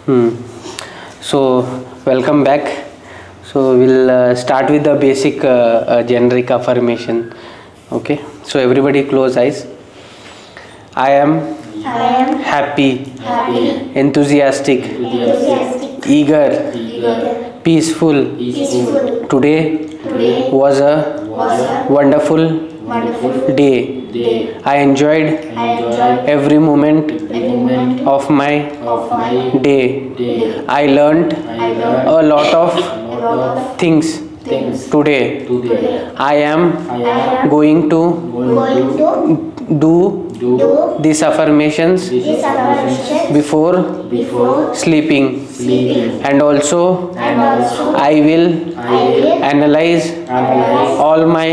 Hmm. So, welcome back. So, we'll start with the basic generic affirmation. Okay. So, everybody close eyes. I am happy, enthusiastic, eager, peaceful. Today was a wonderful day. I enjoyed every moment of my day. I learned a lot of things today. I am going to do these affirmations before sleeping, and also I will analyze all my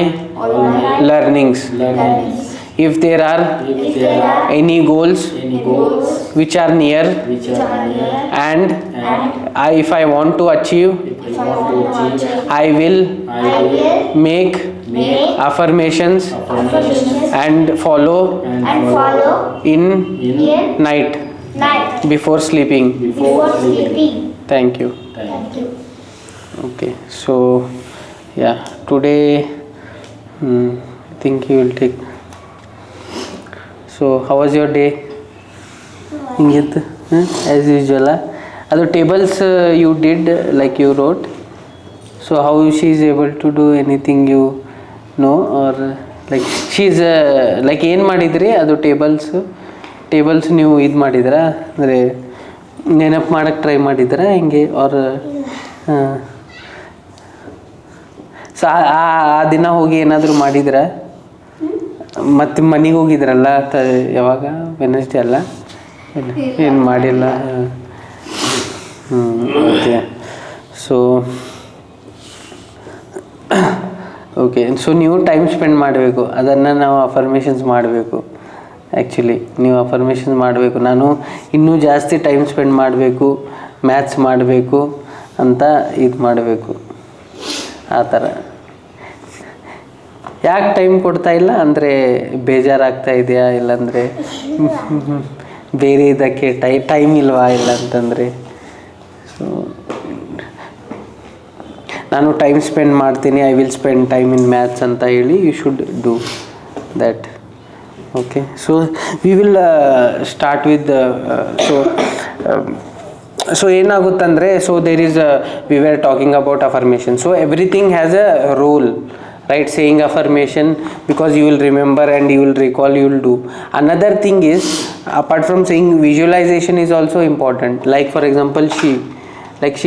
learnings. If there are any goals which are near, and if I want to achieve, I will make affirmations and follow in night before sleeping. Thank you. Okay, so yeah, today I think you will take. So how was your day? Inget, as usual. Other tables you did, like you wrote. So how she is able to do anything you know, or like she is like ಏನು ಮಾಡಿದ್ರಿ ಅದು tables ನೀವು ಇದು ಮಾಡಿದ್ರಾ ಅಂದರೆ ನೆನಪು ಮಾಡೋಕ್ಕೆ try ಮಾಡಿದ್ರಾ ಹಿಂಗೆ ಅವ್ರ ಸೊ ಆ ದಿನ ಹೋಗಿ ಏನಾದರೂ ಮಾಡಿದ್ರಾ ಮತ್ತು ಮನೆಗೆ ಹೋಗಿದ್ರಲ್ಲ ಯಾವಾಗ ವೆನ್ಸ್ಡೇ ಅಲ್ಲ ಏನು ಮಾಡಿಲ್ಲ ಓಕೆ ಸೊ ನೀವು ಟೈಮ್ ಸ್ಪೆಂಡ್ ಮಾಡಬೇಕು, ಅದನ್ನು ನಾವು ಅಫರ್ಮೇಷನ್ಸ್ ಮಾಡಬೇಕು. ಆ್ಯಕ್ಚುಲಿ ನೀವು ಅಫರ್ಮೇಷನ್ಸ್ ಮಾಡಬೇಕು, ನಾನು ಇನ್ನೂ ಜಾಸ್ತಿ ಟೈಮ್ ಸ್ಪೆಂಡ್ ಮಾಡಬೇಕು, ಮ್ಯಾಥ್ಸ್ ಮಾಡಬೇಕು ಅಂತ ಇದು ಮಾಡಬೇಕು. ಆ ಥರ ಯಾಕೆ ಟೈಮ್ ಕೊಡ್ತಾ ಇಲ್ಲ ಅಂದರೆ ಬೇಜಾರಾಗ್ತಾ ಇದೆಯಾ, ಇಲ್ಲಾಂದರೆ ಬೇರೆ ಇದಕ್ಕೆ ಟೈಮ್ ಇಲ್ವಾ, ಇಲ್ಲ ಅಂತಂದರೆ ಸೊ ನಾನು ಟೈಮ್ ಸ್ಪೆಂಡ್ ಮಾಡ್ತೀನಿ, I will spend time in maths ಅಂತ ಹೇಳಿ you should do that. Okay, so we will start with so ಏನಾಗುತ್ತಂದರೆ, so there is we are talking about affirmation. So everything has a role, right? Saying affirmation, because you will remember and you will recall, you will do. Another thing is, apart from saying, visualization is also important. Like for example, she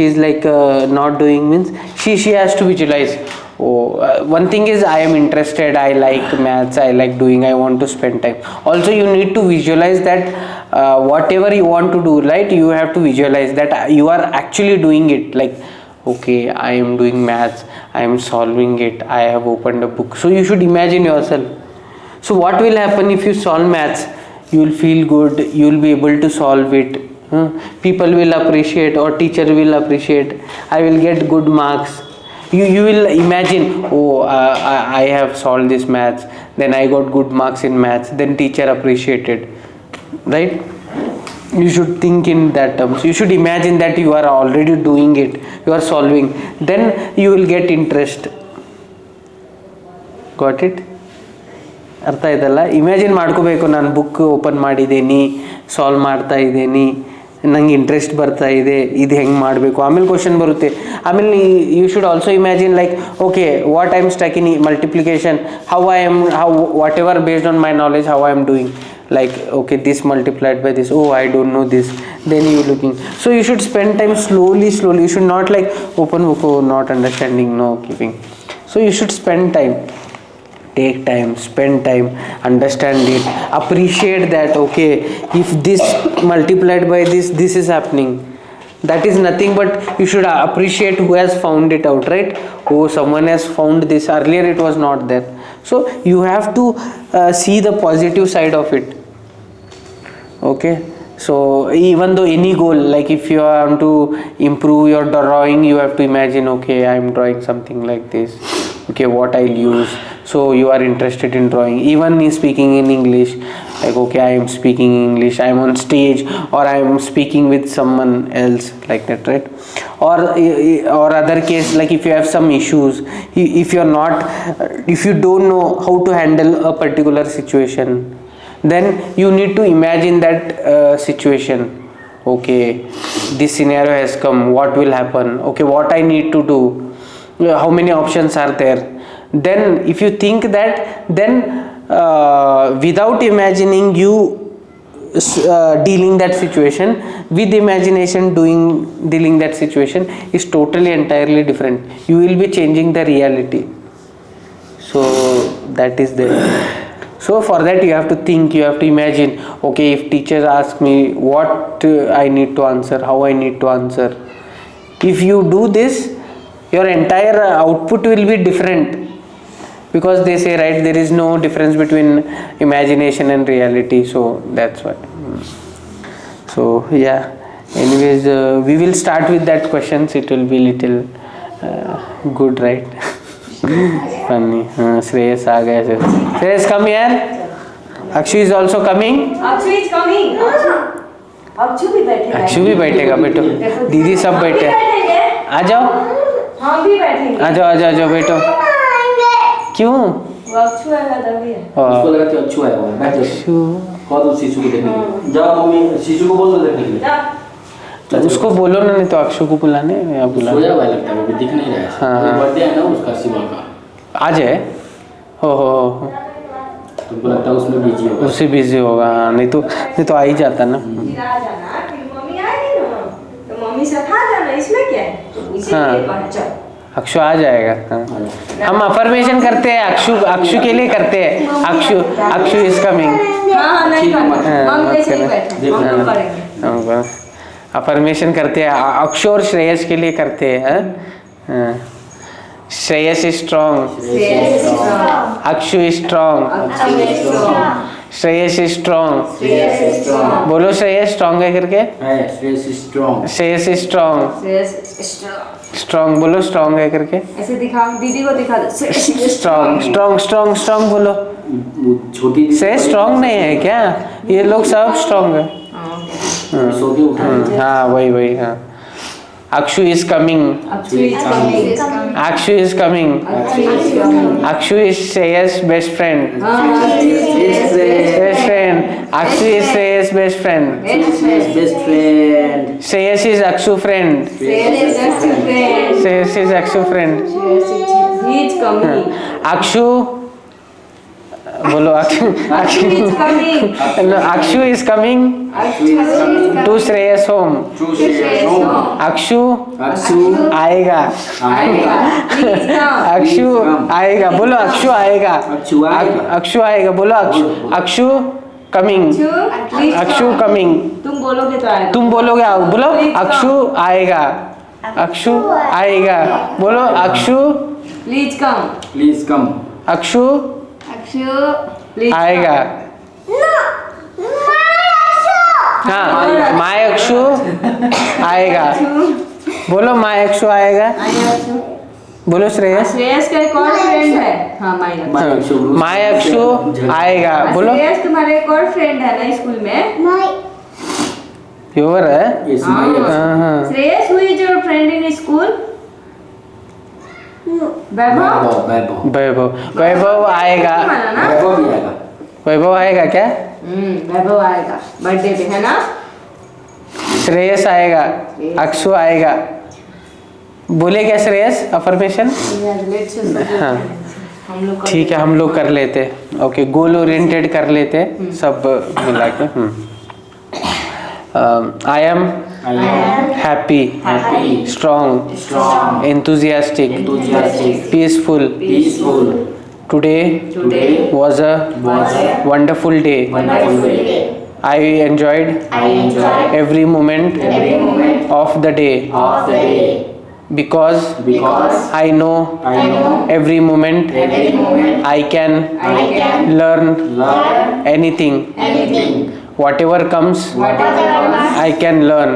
is like not doing means she has to visualize. One thing is, I am interested, I like maths, I like doing, I want to spend time. Also you need to visualize that whatever you want to do, right? You have to visualize that you are actually doing it. Like, okay, I am doing maths, I am solving it, I have opened a book. So you should imagine yourself. So what will happen if you solve maths? You will feel good, you will be able to solve it. People will appreciate, or teacher will appreciate, I will get good marks. You will imagine, I have solved this maths, then I got good marks in maths, then teacher appreciated, right? You should think in that terms. You should imagine that you are already doing it, you are solving, then you will get interest. Got it? ಅರ್ಥ ಆಯ್ತಲ್ಲ? Imagine ಮಾಡ್ಕೋಬೇಕು, ನಾನು book open ಮಾಡಿದ್ದೀನಿ, solve ಮಾಡ್ತಾ ಇದ್ದೀನಿ, ನಂಗೆ interest ಬರ್ತಾ ಇದೆ, ಇದು ಹೆಂಗೆ ಮಾಡಬೇಕು, ಆಮೇಲೆ ಕ್ವಶನ್ ಬರುತ್ತೆ. ಆಮೇಲೆ you should also imagine like, okay, what I am stuck in multiplication, how whatever based on my knowledge, how I am doing. Like, okay, this multiplied by this, I don't know this, then you looking. So you should spend time slowly. You should not like open book, not understanding, no keeping. So you should spend time, take time, spend time, understand it, appreciate that, okay, if this multiplied by this is happening, that is nothing but you should appreciate who has found it out, right? Someone has found this, earlier it was not there. So you have to see the positive side of it. Okay, so even though any goal, like if you want to improve your drawing, you have to imagine, okay, I am drawing something like this, okay, what I'll use. So you are interested in drawing, even in speaking in English, like okay, I am speaking English, I am on stage, or I am speaking with someone else, like that, right? Or other case, like if you have some issues, if you're not, if you don't know how to handle a particular situation, then you need to imagine that situation. Okay, this scenario has come, what will happen, okay, what I need to do, how many options are there. Then if you think that, then without imagining, you dealing that situation, with imagination dealing that situation is totally entirely different. You will be changing the reality. So that is there. So for that you have to think, you have to imagine, okay, if teachers ask me, what I need to answer, how I need to answer. If you do this, your entire output will be different, because they say, right, there is no difference between imagination and reality. So that's why. So yeah, anyways, we will start with that questions. It will be little good, right? Funny. Shreyas aa gaya sir. Shreyas, come here. Akshu is also coming. Akshu is coming. Akshu भी बैठेगा। अक्षु भी बैठेगा बेटो, दीदी सब बैठे। आ जाओ। हम भी बैठेंगे। आ जाओ आ जाओ आ जाओ बेटो। क्यों? वो अक्षु आएगा तभी है। उसको लगा कि अक्षु आएगा। बैठ जाओ। अक्षु। कौन उस शिशु को देखने? जाओ मम्मी शिशु को बोल दो देखने के लिए। तो उसको बोलो ना, नहीं तो अक्षु को बुलाने या बुला। सोया हुआ लगता है, वो भी दिख नहीं रहा है। हाँ। बर्थडे है ना उसका, शिवा का। आज है? हो। तुमको लगता है उसमें बिजी होगा? उससे बिजी होगा, नहीं तो आ ही जाता ना। फिर आ जाना, फिर मम्मी आएगी ना, तो मम्मी से खा जाना, इसमें क्या है? तो उसी के पास चल। अक्षु आ जाएगा। हाँ। हम अफर्मेशन करते हैं, अक्षु के लिए करते हैं। Akshu is coming. हाँ नहीं करना, हम ऐसे ही बैठे, हम लोग करेंगे। अफर्मेशन करते हैं, अक्षु और श्रेयस के लिए करते हैं। Shreyas is strong, Akshu is strong, Shreyas is strong. बोलो श्रेयस स्ट्रॉन्ग है करके। श्रेयस इज स्ट्रॉन्ग, स्ट्रॉन्ग बोलो, स्ट्रॉन्ग है करके। ऐसे दिखा, दीदी को दिखा दो। स्ट्रॉन्ग स्ट्रॉन्ग स्ट्रॉन्ग स्ट्रॉन्ग बोलो। छोटी से स्ट्रॉन्ग नहीं है क्या? ये लोग सब स्ट्रॉन्ग है। सो के उठा। हाँ वही हाँ। Akshu is coming, Akshu is coming, Akshu is coming, Akshu is Shreyas best friend, best friend. Akshu is Shreyas best friend, best friend. Shreyas is Akshu friend, Shreyas is Akshu friend. He is coming. Akshu बोलो, Akshu is coming. Akshu is coming to Shreyas home. Akshu आएगा, अक्षु आएगा बोलो, अक्षु आएगा, अक्षु आएगा बोलो, अक्षु कमिंग, अक्षु कमिंग। तुम बोलोगे तो आएगा, तुम बोलोगे बोलो, अक्षु आएगा, अक्षु आएगा बोलो, Akshu please come, please come. Akshu please आएगा। हाँ, माय अक्षु आएगा बोलो, माय अक्षु आएगा बोलो। श्रेयस, श्रेयस का एक और फ्रेंड है। हाँ माय अक्षु आएगा बोलो। श्रेयस तुम्हारे एक और फ्रेंड है ना स्कूल में? योर है। हाँ। Shreyas, who is your friend in school? वैभव। वैभव आएगा। वैभव आएगा क्या? वैभव आएगा बर्थडे पे, है ना? श्रेयस आएगा, अक्षु आएगा। बोले क्या श्रेयस अफर्मेशन? हाँ ठीक है, हम लोग कर लेते। ओके, गोल ओरिएंटेड कर लेते सब मिला के। I am happy, strong, enthusiastic, peaceful. Today was a wonderful day. I enjoyed every moment of the day. Because I know every moment I can learn anything. whatever comes, I can learn,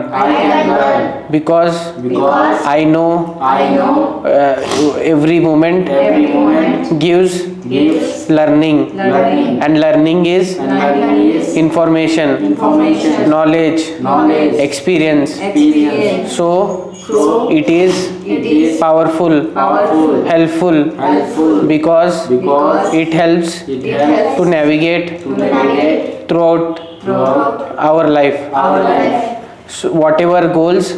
because I know every moment gives learning, and learning is information, knowledge, experience. So it is powerful, helpful, because it helps to navigate throughout our life. So whatever goals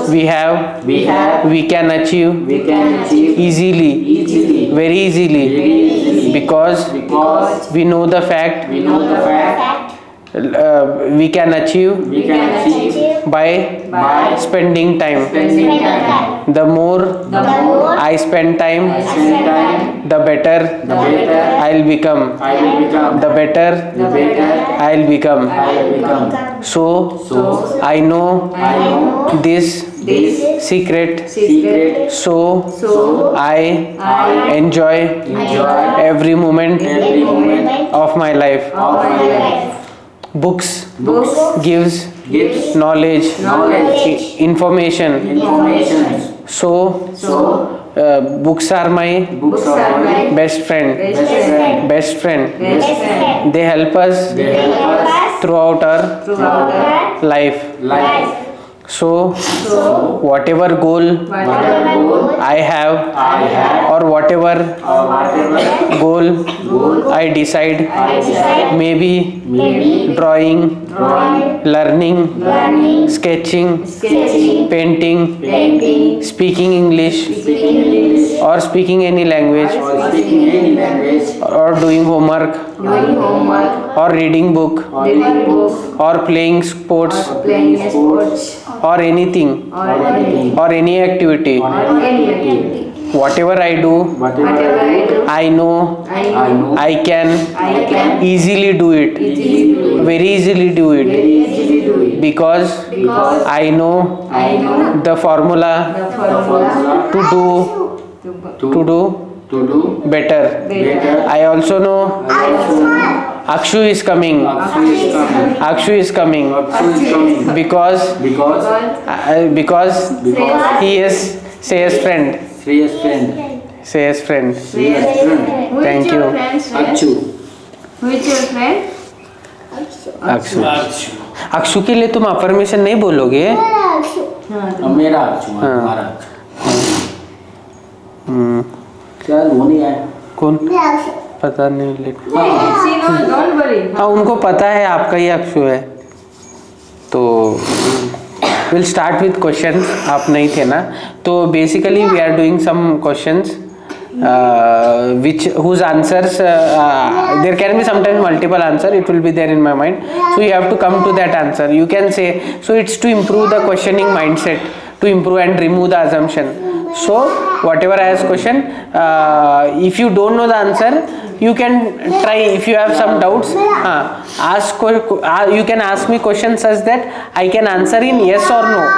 we have, we can achieve easily, very easily, because we know the fact we can achieve by spending time. The more I spend time, the better I'll become, the better I'll become. So I know this secret, so I enjoy every moment of my life. Books gives knowledge, information. So books are my best friend. They help us throughout our life. So whatever goal I have, or whatever goal I decide, maybe drawing, learning, sketching, painting, speaking English, or speaking any language, or doing homework, or reading book, or playing sports, or anything, or any activity. Whatever I do, I know I can easily do it, very easily do it, because I know the formula to do better. I also know Akshu is coming. Because he is Shreyas friend. Thank you. Who is your friend? Akshu के लिए तुम affirmation नहीं बोलोगे? मेरा अक्षु, हमारा क्या धोनी है? कौन? पता नहीं, लेकिन See, no, don't worry. हाँ, उनको पता है आपका ही अक्षु है. तो विल स्टार्ट विथ क्वेश्चन. आप नहीं थे ना, तो basically we are doing some questions which whose answers there can be sometimes multiple answer. It will be there in my mind, so you have to come to that answer. You can say, so it's to improve the questioning mindset, to improve and remove the assumption. So whatever I ask question, if you don't know the answer, you can try. If you have some doubts, you can ask me questions such that I can answer in yes or no.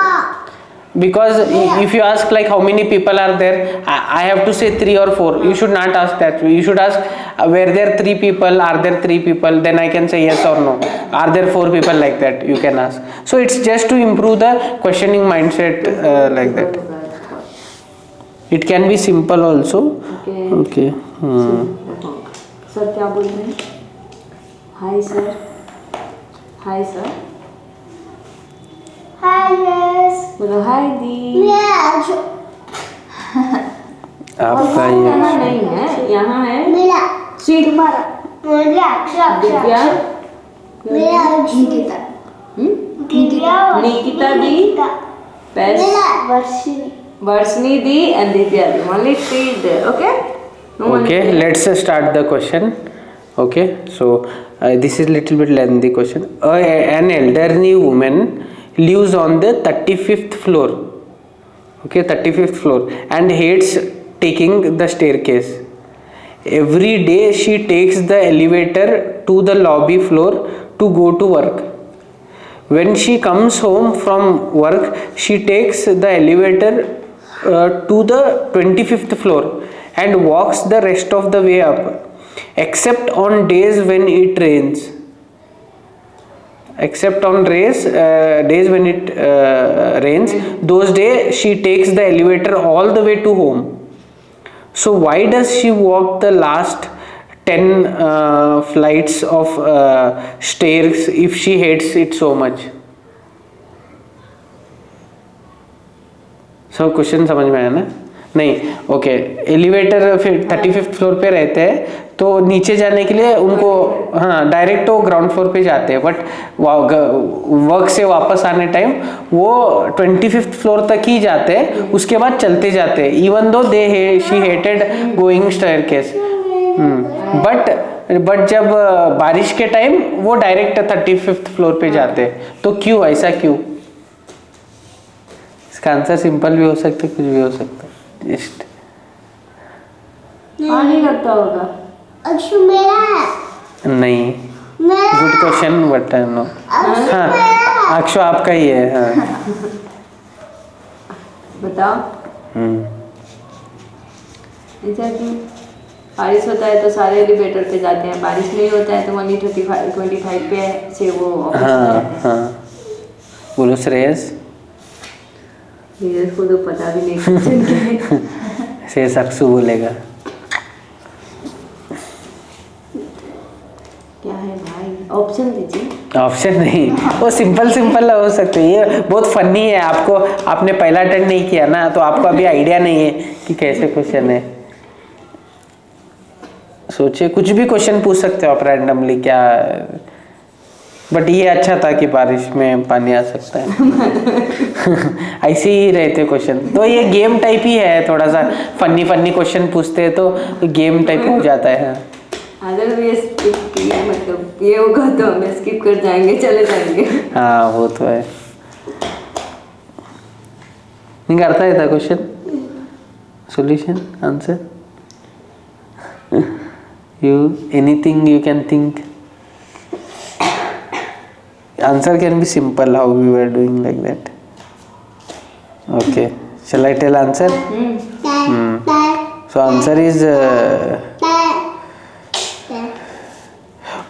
Because if you ask like how many people are there, I have to say 3 or 4. You should not ask that. You should ask were there 3 people, are there 3 people, then I can say yes or no. Are there 4 people, like that you can ask. So it's just to improve the questioning mindset, like that. It can be simple also. Okay. Sir क्या बोल रहे हैं? Hi sir. Hi sir. बोलो हाय दी. आपका यहाँ नहीं है, यहाँ है श्री तुम्हारा दिव्या, निकिता दी, वर्षनी दी and Divya the. Only 3 there. Okay, let's start the question. Okay, so this is little bit lengthy question. An elderly woman lives on the 35th floor. Okay, 35th floor, and hates taking the staircase. Every day she takes the elevator to the lobby floor to go to work. When she comes home from work, she takes the elevator to the 25th floor and walks the rest of the way up, except on days when it rains. except on days when it rains, those days she takes the elevator all the way to home. So why does she walk the last 10 flights of stairs if she hates it so much? So question समझ में आया ना? नहीं, okay, elevator फिर 35th floor पे रहते हैं तो नीचे जाने के लिए उनको हाँ डायरेक्ट वो ग्राउंड फ्लोर पे जाते हैं, बट वर्क से वापस आने टाइम वो 25th फ्लोर तक ही जाते हैं, उसके बाद चलते जाते हैं, even though she hated going staircase. But जब बारिश के टाइम वो डायरेक्ट 35th फ्लोर पे जाते हैं, तो क्यों, ऐसा क्यों? इसका आंसर सिंपल भी हो सकता है, कुछ भी हो सकता है, जस्ट पानी लगता होगा। अक्षु मेरा है। नहीं, मेरा गुड क्वेश्चन बट नो। हाँ, अक्षु आपका ही है। हाँ, बताओ ऐसा क्यों? बारिश होता है तो सारे एलिवेटर पे जाते हैं, बारिश नहीं होता है तो वही 25 पे से वो ऑफिस हाँ, जाते हैं। हाँ, बोलो श्रेयस। नीरज को तो पता भी नहीं क्वेश्चन क्या है। श्रेयस अक्षु बोलेगा। क्या है भाई, ऑप्शन दीजिए। ऑप्शन नहीं, वो सिंपल हो सकते हैं, ये बहुत फनी है। आपको, आपने पहला अटेंड नहीं किया ना, तो आपको अभी आइडिया नहीं है कि कैसे क्वेश्चन है। सोचिए, कुछ भी क्वेश्चन पूछ सकते हो आप रैंडमली, क्या, बट ये अच्छा था कि बारिश में पानी आ सकता है। ऐसे ही रहते क्वेश्चन, तो ये गेम टाइप ही है, थोड़ा सा फनी क्वेश्चन पूछते हैं तो गेम टाइप हो जाता है। अगर ये स्किप किया मतलब ये होगा तो हमें स्किप कर जाएंगे, चले जाएंगे। हाँ, वो तो है। नहीं करता है था question, solution, answer, you anything you can think. Answer can be simple, how we were doing like that. Okay, shall I tell answer? So answer is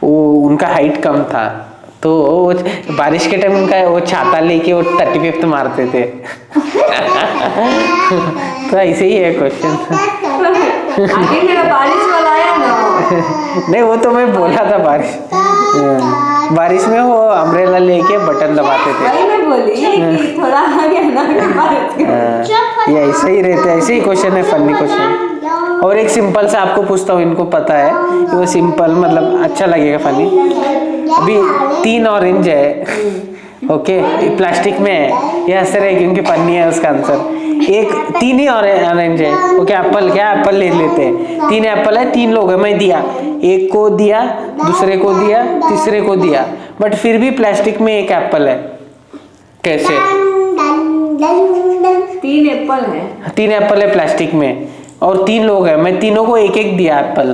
वो उनका हाइट कम था, तो बारिश के टाइम उनका वो छाता लेके वो 35th मारते थे। तो ऐसे ही है क्वेश्चन। आगे मेरा बारिश वाला आया ना। नहीं, वो तो मैं बोला था बारिश में वो अम्ब्रेला लेके बटन दबाते थे। वही मैं बोली कि थोड़ा आगे ना बारिश के। ये ऐसे ही रहते, ऐसे ही क्वेश्चन है, फनी क्वेश्चन। और एक सिंपल सा आपको पूछता हूँ, इनको पता है कि वो सिंपल मतलब अच्छा लगेगा, फनी। अभी 3 ऑरेंज है, ओके, प्लास्टिक में है, ये हंस रहे क्योंकि फनी है उसका आंसर। एक 3 ही ऑरेंज है, ओके, एप्पल ले लेते हैं। 3 एप्पल है, 3 लोग है, मैं दिया, एक को दिया, दूसरे को दिया, तीसरे को दिया, बट फिर भी प्लास्टिक में एक एप्पल है, कैसे? 3 एप्पल है, 3 एप्पल है प्लास्टिक में और 3 लोग हैं, मैं तीनों को एक एक दिया एप्पल,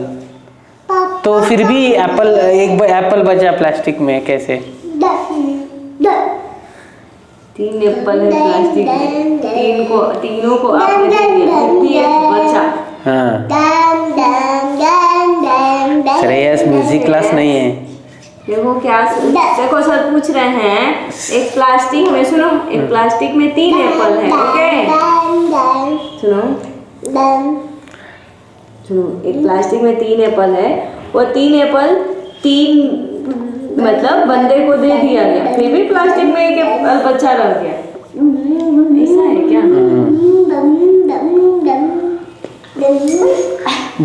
तो फिर भी एक एप्पल बचा प्लास्टिक में, कैसे? 3 एप्पल है प्लास्टिक में, तीनों को आपने दे दिया, फिर एक बचा। हाँ, श्रेयस म्यूजिक क्लास नहीं है। देखो सर पूछ रहे हैं, एक प्लास्टिक में, सुनो, एक प्लास्टिक में 3 एप्पल है, ओके, सुनो, एक प्लास्टिक में 3 एप्पल है, वो 3 एप्पल 3 मतलब बंदे को दे दिया गया, फिर भी प्लास्टिक में एक एप्पल बच्चा रह गया, ऐसा है क्या?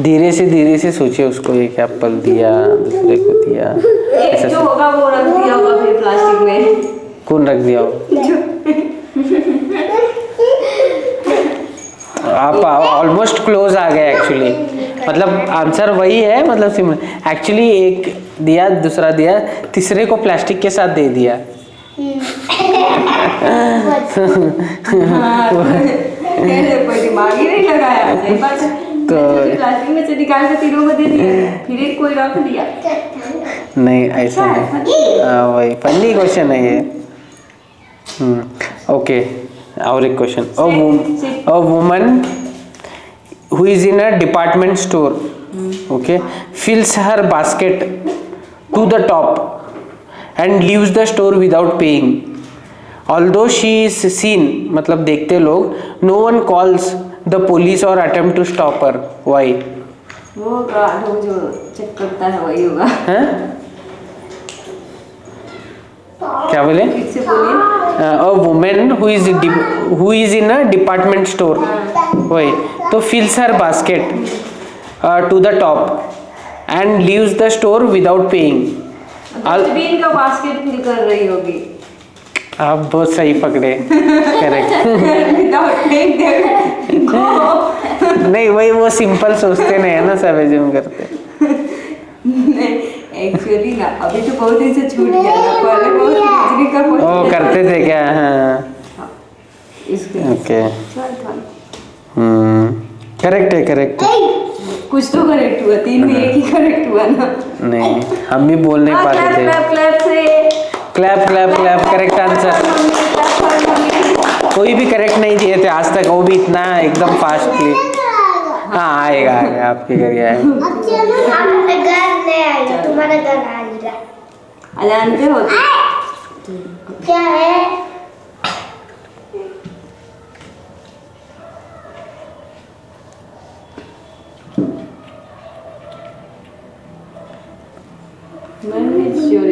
धीरे से सोचिए, उसको एक एप्पल दिया, दूसरे को दिया, एक जो होगा वो रख दिया होगा फिर प्लास्टिक में। कौन रख दिया हो? आप ऑलमोस्ट क्लोज आ गए एक्चुअली, मतलब आंसर वही है, मतलब सिंपल। एक्चुअली एक दिया, दूसरा दिया, तीसरे को प्लास्टिक के साथ दे दिया। कोई दिमाग ही नहीं लगाया, सही बात है। तो प्लास्टिक में से निकाल के तीनों को दे दिया, फिर एक कोई रख दिया। नहीं, ऐसा नहीं, वही फनी क्वेश्चन है ये। ओके, और एक question, a woman who is in a department store, okay, fills her basket to the top and leaves the store without paying. Although she is seen, मतलब देखते लोग, no one calls the police or attempt to stop her. Why? वो guard हो जो check करता है वही होगा। हैं? क्या बोले? फिर से बोलिए। A woman who is in a department store, वही तो fills her basket to the top and leaves the store without paying. भी इनका बास्केट फिल कर रही होगी। आप बहुत सही पकड़े, correct. Without paying them, go। नहीं वही वो सिंपल सोचते नहीं है ना, सब एज्यूम करते। एक्चुअली ना अभी तो बहुत दिन से छूट गया ना, पहले बहुत बिजली का ओ करते थे क्या? हाँ इसके ओके, चल था। करेक्ट है, करेक्ट है। कुछ तो करेक्ट हुआ, 3 में एक ही करेक्ट हुआ ना। नहीं हम भी बोल नहीं पाते थे। क्लैप क्लैप से clap clap clap, correct answer. कोई भी करेक्ट नहीं दिए थे आज तक, वो भी इतना एकदम फास्टली। हाँ आएगा आएगा, आपके घर आएगा। अब चलो, हमारे घर नहीं आएगा, तुम्हारे घर आएगा। जानते हो क्या है? When is your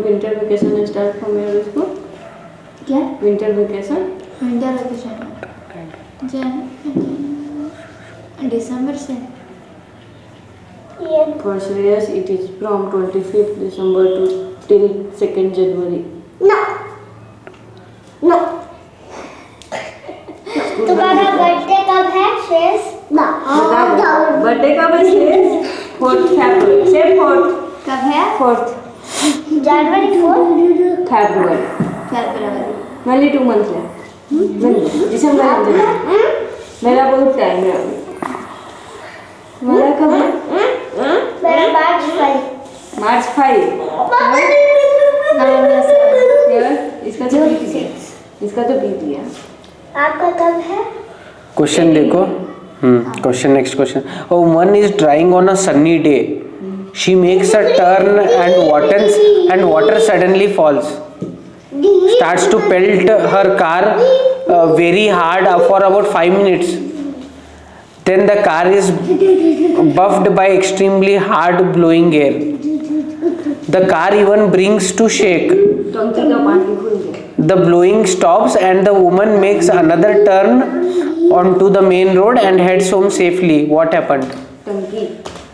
winter vacation start from your school? क्या? Winter vacation? विंटर वेकेशन दिसंबर से। ये For Shreyas, it is from 25th December to till 2nd January. नो नो। तुम्हारा बर्थडे कब है शेष? बताओ बर्थडे कब है Shreyas? 4th February. Say 4th. कब है? 4th जनवरी 4। February. फरवरी। Only 2 months left. दिसंबर में मेरा बहुत टाइम है अभी। मेरा कब है? मेरा मार्च 5। मार्च 5। इसका तो बीत गया, इसका तो बीत गया। आपका कब है? क्वेश्चन देखो, question, next question. Oh one is drawing on a sunny day, she makes a turn and water suddenly falls, starts to pelt her car very hard for about 5 minutes. Then the car is buffed by extremely hard blowing air. The car even brings to shake. टंकी का पानी खुल गया। The blowing stops and the woman makes another turn onto the main road and heads home safely. What happened? टंकी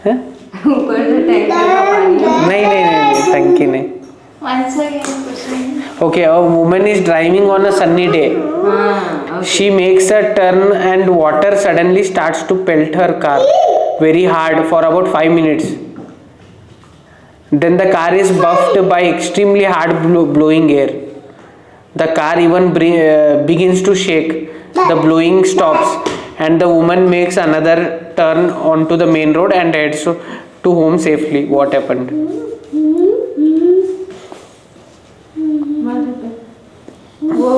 हैं? ऊपर से tanker का पानी है। नहीं, टंकी नहीं। Once again question. Okay, a woman is driving on a sunny day. हाँ She makes a turn and water suddenly starts to pelt her car very hard for about 5 minutes. Then the car is buffed by extremely hard blowing air. The car even begins to shake. The blowing stops and the woman makes another turn onto the main road and heads to home safely. What happened? वो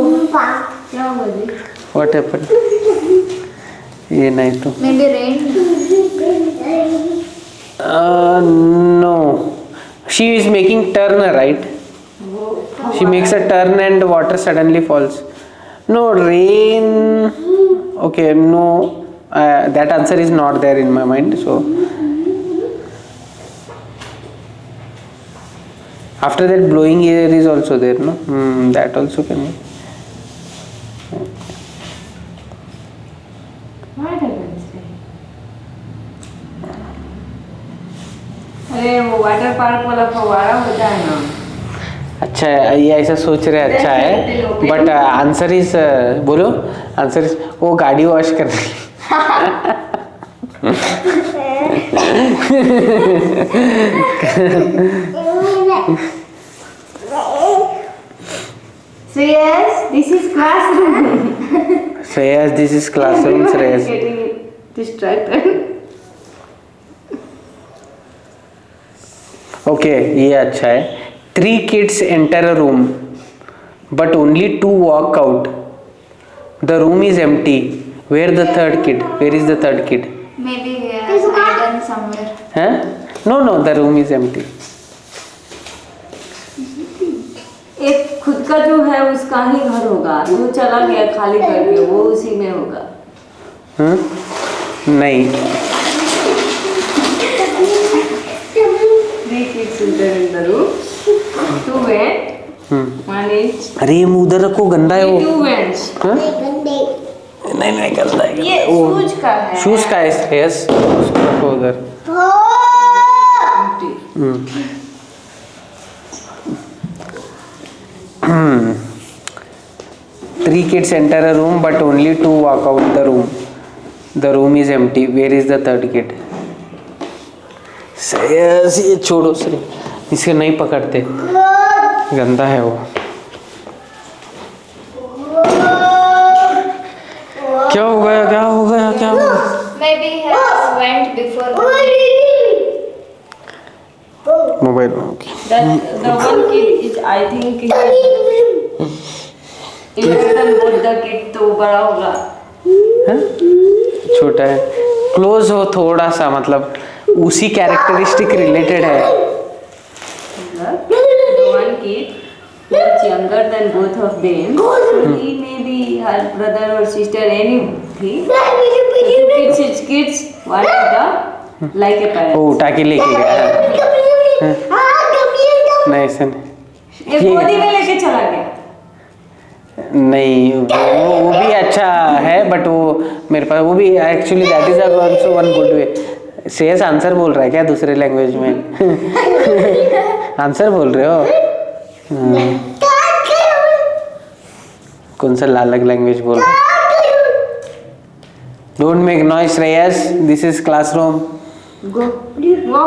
क्या हुआ जी? What happened? ये नहीं तो Maybe rain. no, she is making turn, right? She makes a turn and water suddenly falls. No, rain. Okay, no, that answer is not there in my mind. So after that, blowing air is also there, no? That also can be. What happens? अरे वो water park वाला फव्वारा होता है ना। अच्छा है, ये ऐसा सोच रहे अच्छा है, बट आंसर इज, बोलो आंसर इज वो गाड़ी वॉश करने। Shreyas, this is classroom. Shreyas, this is classroom. Shreyas. Getting distracted. Okay, ये अच्छा है। 3 kids enter a room, but only 2 walk out. The room is empty. Where the third kid? Where is the third kid? Maybe we are hidden somewhere. Huh? No, the room is empty. एक खुद का जो है उसका ही घर होगा, जो चला गया खाली करके वो उसी में होगा। नहीं, 3 kids in the room, 2 went, 1 inch, अरे ये मुंह उधर रखो, गंदा है वो। 2 went। हाँ? गंदे नहीं गंदा है। ये शूज का है। शूज का है, यस, उसको रखो उधर। Three kids enter a room, but only 2 walk out the room. The room is empty. Where is the third kid? Yes, ये छोड़ो सर, इसे नहीं पकड़ते, गंदा है वो। क्या हो गया, क्या हो गया, क्या हो गया? Maybe he has went before. Mobile में okay. The one kid is, I think, both the kid तो बड़ा होगा। छोटा है, क्लोज हो थोड़ा सा, मतलब उसी कैरेक्टरिस्टिक रिलेटेड है। The one kid who is younger than both of them, so he may be her brother or sister, anything. Kids, one is the like a parent. वो उठा के लेके गया, नहीं ऐसे नहीं। ये गोदी में लेके चला गया। नहीं, वो भी अच्छा है, बट वो मेरे पास वो भी actually that is also one good way. Shreyas answer बोल रहा है क्या दूसरे लैंग्वेज में? आंसर बोल रहे हो? कौन सा अलग लैंग्वेज बोल रहे हो? Don't make noise Shreyas, this is classroom. Go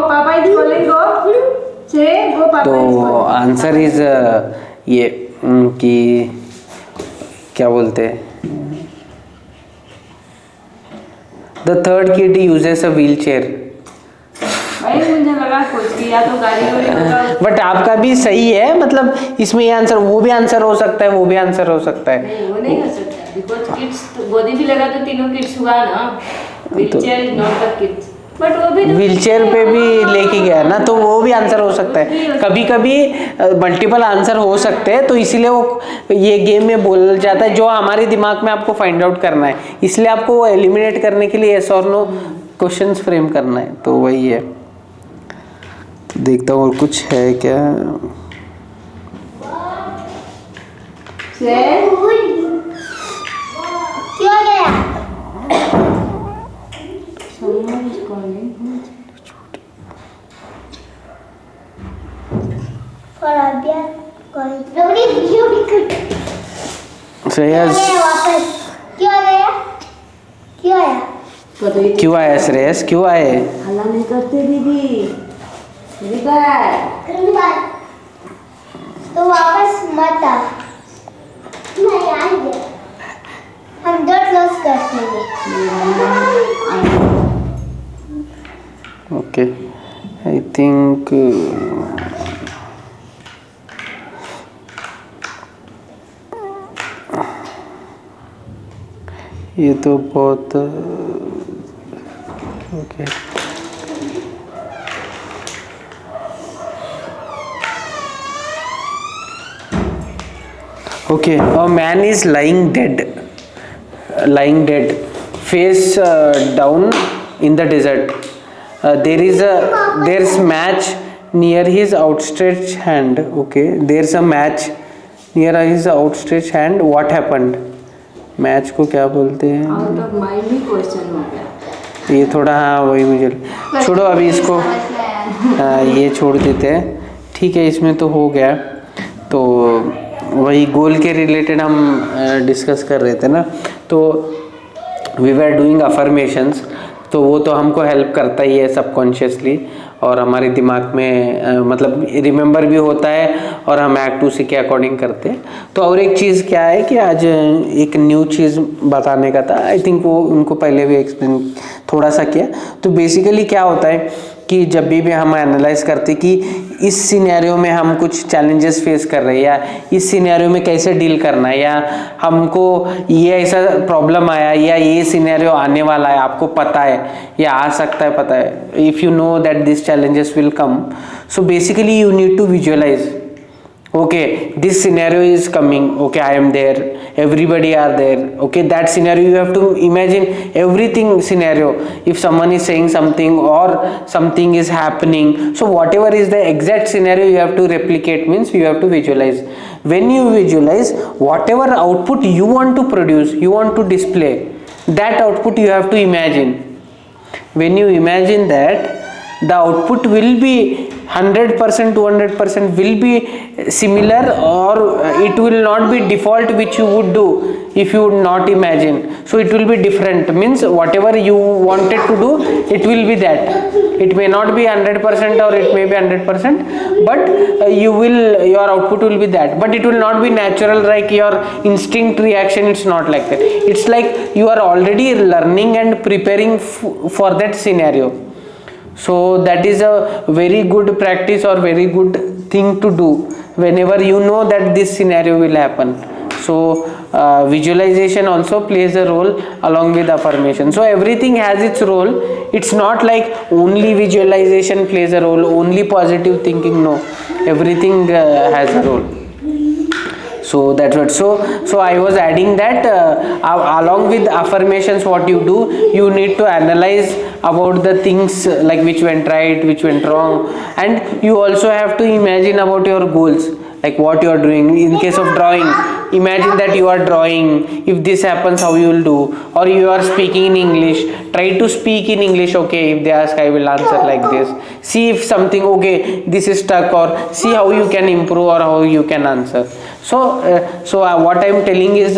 पापा is calling, go say go पापा is तो calling। आंसर इज ये कि क्या बोलते हैं, the third kid uses a wheel chair. भाई मुझे लगा कुछ कि या तो गाड़ी वाड़ी होगा। बट आपका भी सही है, मतलब इसमें ये आंसर, वो भी आंसर हो सकता है, वो भी आंसर हो सकता है। नहीं वो नहीं हो सकता, बिकॉज किड्स गोदी भी लगा तो तीनों किड्स हुआ ना। Wheelchair is not the kids, but वो भी व्हीलचेयर पे भी लेके गया ना, तो वो भी आंसर हो सकता है। कभी कभी मल्टीपल आंसर हो सकते हैं, तो इसीलिए वो ये गेम में बोल जाता है जो हमारे दिमाग में आपको फाइंड आउट करना है, इसलिए आपको वो एलिमिनेट करने के लिए यस और नो क्वेश्चंस फ्रेम करना है, तो वही है। तो देखता हूँ और कुछ है क्या। क्यों गया? श्रेयस वापस क्यों गया? क्यों आया? क्यों आया? श्रेयस क्यों आए? हल्ला नहीं करते दीदी, मेरी बात। तो वापस मत आ। नहीं आएंगे, हम डर क्लोज करते हैं। ओके, आई थिंक ये तो बहुत okay. Okay, a man is lying dead, face down in the desert. There's match near his outstretched hand. Okay, there's a match near his outstretched hand. What happened? Match को क्या बोलते हैं? Out of mind he question हो गया ये थोड़ा, हाँ वही मुझे छोड़ो अभी इसको, ये छोड़ देते हैं, ठीक है। इसमें तो हो गया, तो वही गोल के रिलेटेड हम डिस्कस कर रहे थे ना, तो वी वर डूइंग अफर्मेशंस, तो वो तो हमको हेल्प करता ही है सबकॉन्शियसली, और हमारे दिमाग में मतलब रिमेंबर भी होता है, और हम एक्ट उसी के अकॉर्डिंग करते हैं। तो और एक चीज़ क्या है कि आज एक न्यू चीज़ बताने का था, आई थिंक वो उनको पहले भी एक्सप्लेन थोड़ा सा किया। तो बेसिकली क्या होता है कि जब भी हम एनालाइज करते कि इस सिनेरियो में हम कुछ चैलेंजेस फेस कर रहे हैं, या इस सिनेरियो में कैसे डील करना है, या हमको ये ऐसा प्रॉब्लम आया, या ये सिनेरियो आने वाला है, आपको पता है या आ सकता है, पता है, if you know that this challenges will come, so basically you need to visualize, okay, this scenario is coming, okay, I am there, everybody are there, okay, that scenario you have to imagine everything scenario. If someone is saying something or something is happening, so whatever is the exact scenario you have to replicate, means you have to visualize. When you visualize, whatever output you want to produce, you want to display, that output you have to imagine. When you imagine that, the output will be 100%, 200% will be similar, or it will not be default which you would do if you would not imagine. So it will be different, means whatever you wanted to do, it will be that. It may not be 100% or it may be 100%, but your output will be that, but it will not be natural like your instinct reaction. It's not like that. It's like you are already learning and preparing for that scenario. So that is a very good practice or very good thing to do whenever you know that this scenario will happen. So visualization also plays a role along with affirmation. So everything has its role. It's not like only visualization plays a role, only positive thinking. No, everything has a role. So that's what. So I was adding that along with affirmations, what you do, you need to analyze about the things like which went right, which went wrong, and you also have to imagine about your goals, like what you are doing. In case of drawing, imagine that you are drawing. If this happens, how you will do? Or you are speaking in English, try to speak in English. Okay, if they ask, I will answer like this. See if something, okay, this is stuck, or see how you can improve or how you can answer. So what I am telling is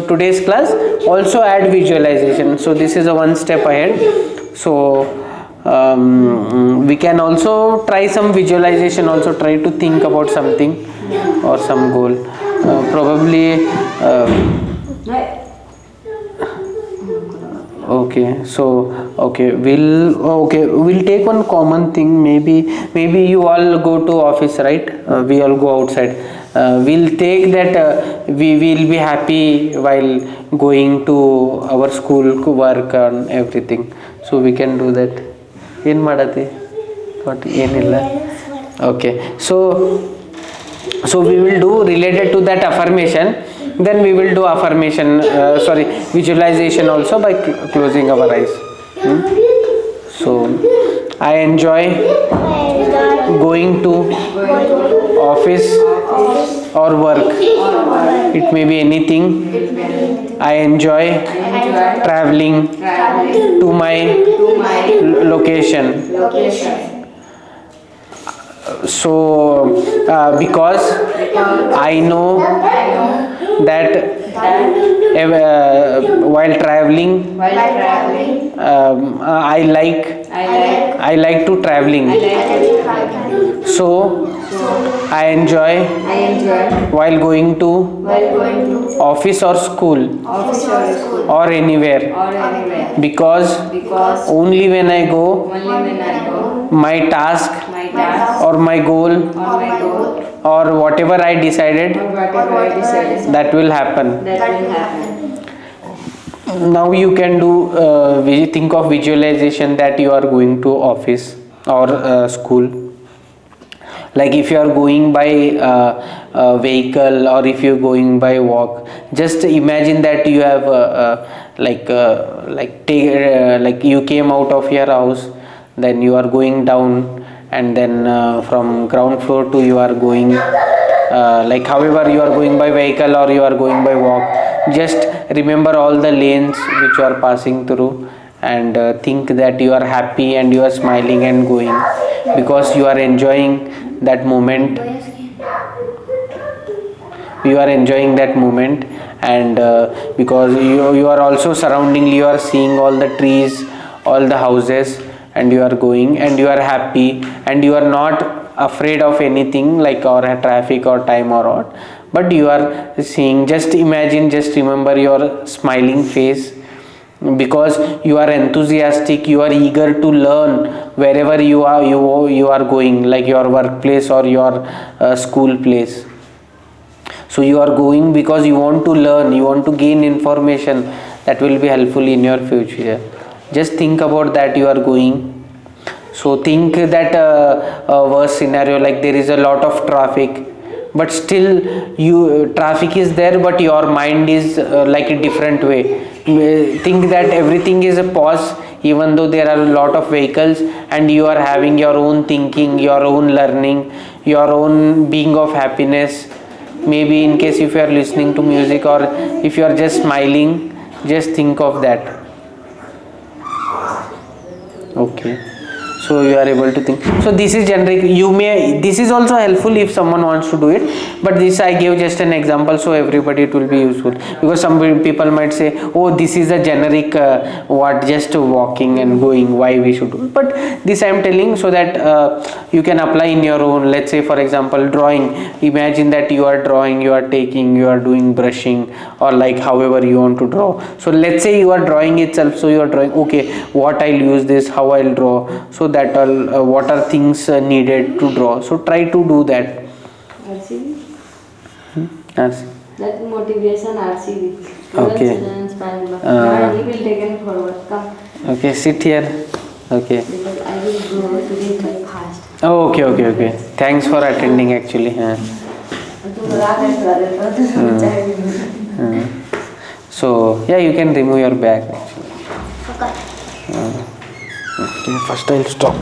today's class also add visualization. So this is a one step ahead. So we can also try some visualization, also try to think about something or some goal. Probably we'll take one common thing. Maybe you all go to office, right? We all go outside. We'll take that we will be happy while going to our school work and everything. So we can do that. ಏನು ಮಾಡತಿ but ಏನಿಲ್ಲ. Okay, so we will do related to that affirmation. Then we will do visualization also by closing our eyes. So I enjoy going to office or work. It may be anything. I enjoy traveling to my location. So because I know that while traveling, I like to traveling. So I enjoy while going to office or school or anywhere, because only when I go, my task or my goal or whatever I decided, that will happen. Now you can do think of visualization that you are going to office or school. Like if you are going by vehicle or if you are going by walk, just imagine that you have like you came out of your house, then you are going down, and then from ground floor to you are going like however you are going by vehicle or you are going by walk, just remember all the lanes which you are passing through, and think that you are happy and you are smiling and going, because you are enjoying that moment. You are enjoying that moment, and because you are also surrounding, you are seeing all the trees, all the houses, and you are going and you are happy and you are not afraid of anything like or traffic or time or what, but you are seeing. Just imagine, just remember your smiling face, because you are enthusiastic, you are eager to learn wherever you are going, like your workplace or your school place. So you are going because you want to learn, you want to gain information that will be helpful in your future. Just think about that you are going. So think that worst scenario, like there is a lot of traffic, but still traffic is there, but your mind is like a different way. Think that everything is a pause, even though there are a lot of vehicles, and you are having your own thinking, your own learning, your own being of happiness. Maybe in case if you are listening to music, or if you are just smiling, just think of that. Okay, so you are able to think. So this is generic. This is also helpful if someone wants to do it, but this I gave just an example, so everybody it will be useful, because some people might say, oh, this is a generic what, just walking and going, why we should do it. But this I am telling so that you can apply in your own. Let's say for example drawing. Imagine that you are drawing, you are doing brushing, or like however you want to draw. So let's say you are drawing itself, so you are drawing, okay, what I'll use this, how I'll draw, so that what are things needed to draw. So try to do that. RCB? Yes. That motivation RCB. Okay. He will take it forward. Come. Okay, sit here. Okay. Because I will go to read my fast. Oh, okay. Thanks for attending actually. So yeah, you can remove your bag actually. Okay. Okay, first I'll stop.